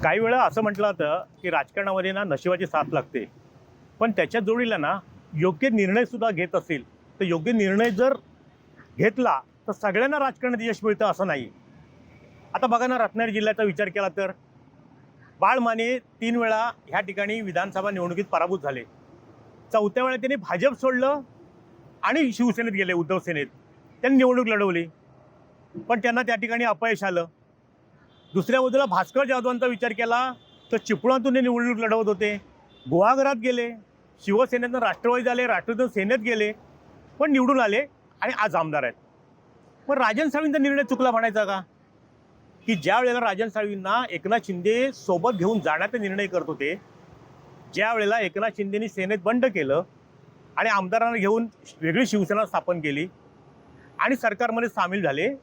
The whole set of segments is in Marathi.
काही वेळा असं म्हटलं जातं की राजकारणामध्ये ना नशिबाची साथ लागते, पण त्याच्या जोडीला ना योग्य निर्णय सुद्धा घेत असेल तर योग्य निर्णय जर घेतला तर सगळ्यांना राजकारणात यश मिळतं असं नाही. आता बघा ना, रत्नागिरी जिल्ह्याचा विचार केला तर बाळ माने 3 वेळा ह्या ठिकाणी विधानसभा निवडणुकीत पराभूत झाले. 4थ्या वेळा त्यांनी भाजप सोडलं आणि शिवसेनेत गेले, उद्धव सेनेत. त्यांनी निवडणूक लढवली, पण त्यांना त्या ठिकाणी अपयश आलं. दुसऱ्या बाजूला भास्कर जाधवांचा विचार केला तर चिपळूणातून ते निवडणूक लढवत होते, गुहागरात गेले, शिवसेनेतून राष्ट्रवादी झाले, राष्ट्रवादीतून सेनेत गेले, पण निवडून आले आणि आज आमदार आहेत. पण राजन साळवींचा निर्णय चुकला म्हणायचा का? की ज्या वेळेला राजन साळवींना एकनाथ शिंदे सोबत घेऊन जाण्याचा निर्णय करत होते, ज्या वेळेला एकनाथ शिंदेनी सेनेत बंड केलं आणि आमदारांना घेऊन वेगळी शिवसेना स्थापन केली आणि सरकारमध्ये सामील झाले,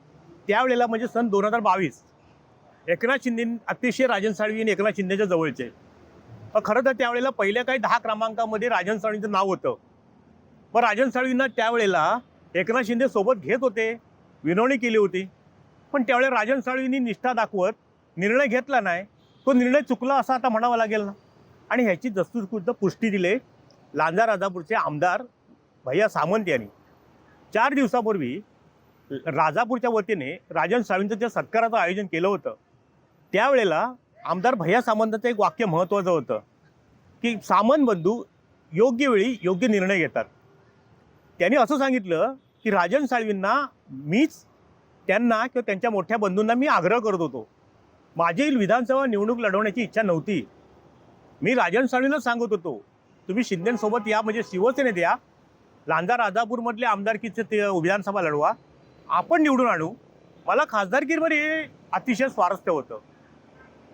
त्यावेळेला म्हणजे सन 2022 एकनाथ शिंदे अतिशय राजन साळवी आणि एकनाथ शिंदेच्या जवळचे. खरं तर त्यावेळेला पहिल्या काही 10 क्रमांकामध्ये राजन साळवींचं नाव होतं. पण राजन साळवींना त्यावेळेला एकनाथ शिंदे सोबत घेत होते, विनवणी केली होती, पण त्यावेळेला राजन साळवींनी निष्ठा दाखवत निर्णय घेतला नाही. तो निर्णय चुकला असं आता म्हणावं लागेल ना. आणि ह्याची दस्तूरकृत पुष्टी दिले लांजा राजापूरचे आमदार भैया सामंत यांनी. 4 दिवसापूर्वी राजापूरच्या वतीने राजन साळवींचं त्या सत्काराचं आयोजन केलं होतं. त्यावेळेला आमदार भैया सामंतांचं एक वाक्य महत्त्वाचं होतं की सामंत बंधू योग्य वेळी योग्य निर्णय घेतात. त्यांनी असं सांगितलं की राजन साळवींना मीच त्यांना किंवा त्यांच्या मोठ्या बंधूंना मी आग्रह करत होतो, माझी विधानसभा निवडणूक लढवण्याची इच्छा नव्हती. मी राजन साळवींना सांगत होतो, तुम्ही शिंदेसोबत या, म्हणजे शिवसेनेत या, लांजा राजापूरमधल्या आमदारकीचे ते विधानसभा लढवा, आपण निवडून आणू. मला खासदारकीवर अतिशय स्वारस्य होतं.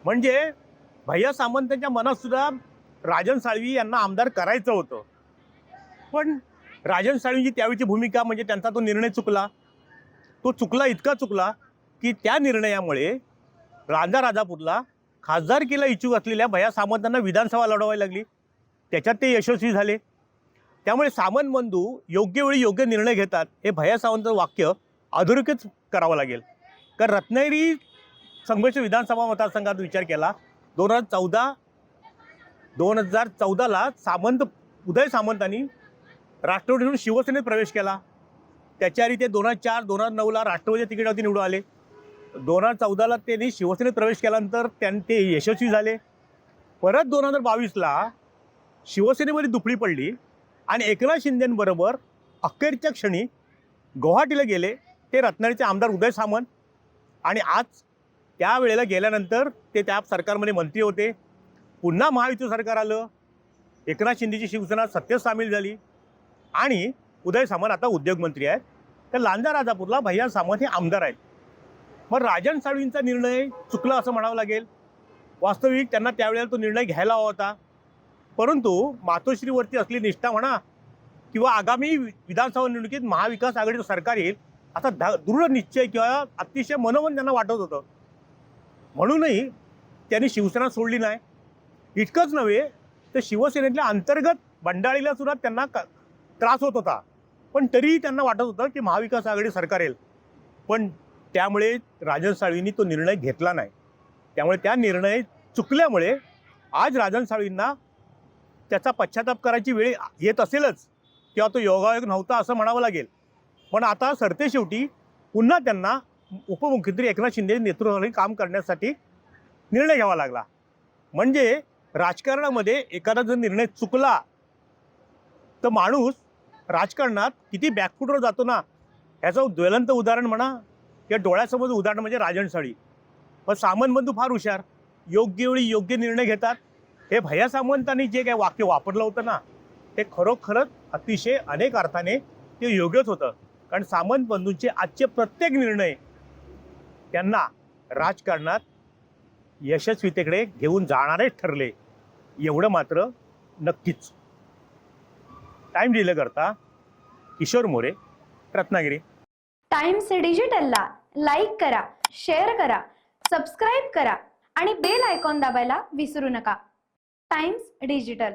म्हणजे भैया सामंतांच्या मनात सुद्धा राजन साळवी यांना आमदार करायचं होतं. पण राजन साळवींची त्यावेळची भूमिका म्हणजे त्यांचा तो निर्णय चुकला. तो चुकला, इतका चुकला की त्या निर्णयामुळे लांजा राजापूरला खासदारकीला इच्छुक असलेल्या भैया सामंतांना विधानसभा लढवावी लागली. त्याच्यात ते यशस्वी झाले. त्यामुळे सामंत बंधू योग्य वेळी योग्य निर्णय घेतात हे भैया सावंतांचं वाक्य अधोरेखित करावं लागेल. कारण रत्नागिरी संघर्ष विधानसभा मतदारसंघात विचार केला 2014ला उदय सामंतांनी राष्ट्रवादीतून शिवसेनेत प्रवेश केला. त्याच्या आधी ते 2004-2009ला राष्ट्रवादीच्या तिकिटावरती निवडून आले. 2014ला त्यांनी शिवसेनेत प्रवेश केल्यानंतर ते यशस्वी झाले. परत 2022ला शिवसेनेमध्ये दुफळी पडली आणि एकनाथ शिंदेंबरोबर अखेरच्या क्षणी गुवाहाटीला गेले ते रत्नागिरीचे आमदार उदय सामंत. आणि आज त्यावेळेला गेल्यानंतर ते त्या सरकारमध्ये मंत्री होते. पुन्हा महायुती सरकार आलं, एकनाथ शिंदेची शिवसेना सत्तेत सामील झाली आणि उदय सामंत आता उद्योगमंत्री आहेत. तर लांजा राजापूरला भैया सामंत हे आमदार आहेत. मग राजन साळवींचा निर्णय चुकला असं म्हणावं लागेल. वास्तविक त्यांना त्यावेळेला तो निर्णय घ्यायला हवा होता, परंतु मातोश्रीवरती असली निष्ठा म्हणा किंवा आगामी विधानसभा निवडणुकीत महाविकास आघाडीचं सरकार येईल असा दृढ निश्चय किंवा अतिशय मनोमन त्यांना वाटत होतं. म्हणूनही त्यांनी शिवसेना सोडली नाही. इतकंच नव्हे तर शिवसेनेतल्या अंतर्गत बंडाळीला सुद्धा त्यांना त्रास होत होता, पण तरीही त्यांना वाटत होतं की महाविकास आघाडी सरकार येईल. पण त्यामुळे राजन साळवींनी तो निर्णय घेतला नाही. त्यामुळे त्या निर्णय चुकल्यामुळे आज राजन साळवींना त्याचा पश्चाताप करायची वेळ येत असेलच किंवा तो योगायोग नव्हता असं म्हणावं लागेल. पण आता सरतेशेवटी पुन्हा त्यांना उपमुख्यमंत्री एकनाथ शिंदे नेतृत्वाखाली काम करण्यासाठी निर्णय घ्यावा लागला. म्हणजे राजकारणामध्ये एखादा जर निर्णय चुकला तर माणूस राजकारणात किती बॅकफुटवर जातो ना, ह्याचं ज्वलंत उदाहरण म्हणा किंवा डोळ्यासमोर उदाहरण म्हणजे राजन साळवी. पण सामंत बंधू फार हुशार, योग्य वेळी योग्य निर्णय घेतात. हे भैया सामंतांनी जे काही वाक्य वापरलं होतं ना, ते खरोखरच अतिशय अनेक अर्थाने ते योग्यच होतं. कारण सामंत बंधूंचे आजचे प्रत्येक निर्णय त्यांना राजकारणात यशस्वीतेकडे घेऊन जाणारे ठरले, एवढं मात्र नक्कीच. टाइम डिले करता किशोर मोरे, रत्नागिरी. टाइम्स डिजिटलला लाईक करा, शेअर करा, सबस्क्राईब करा आणि बेल आयकॉन दाबायला विसरू नका. Times digital.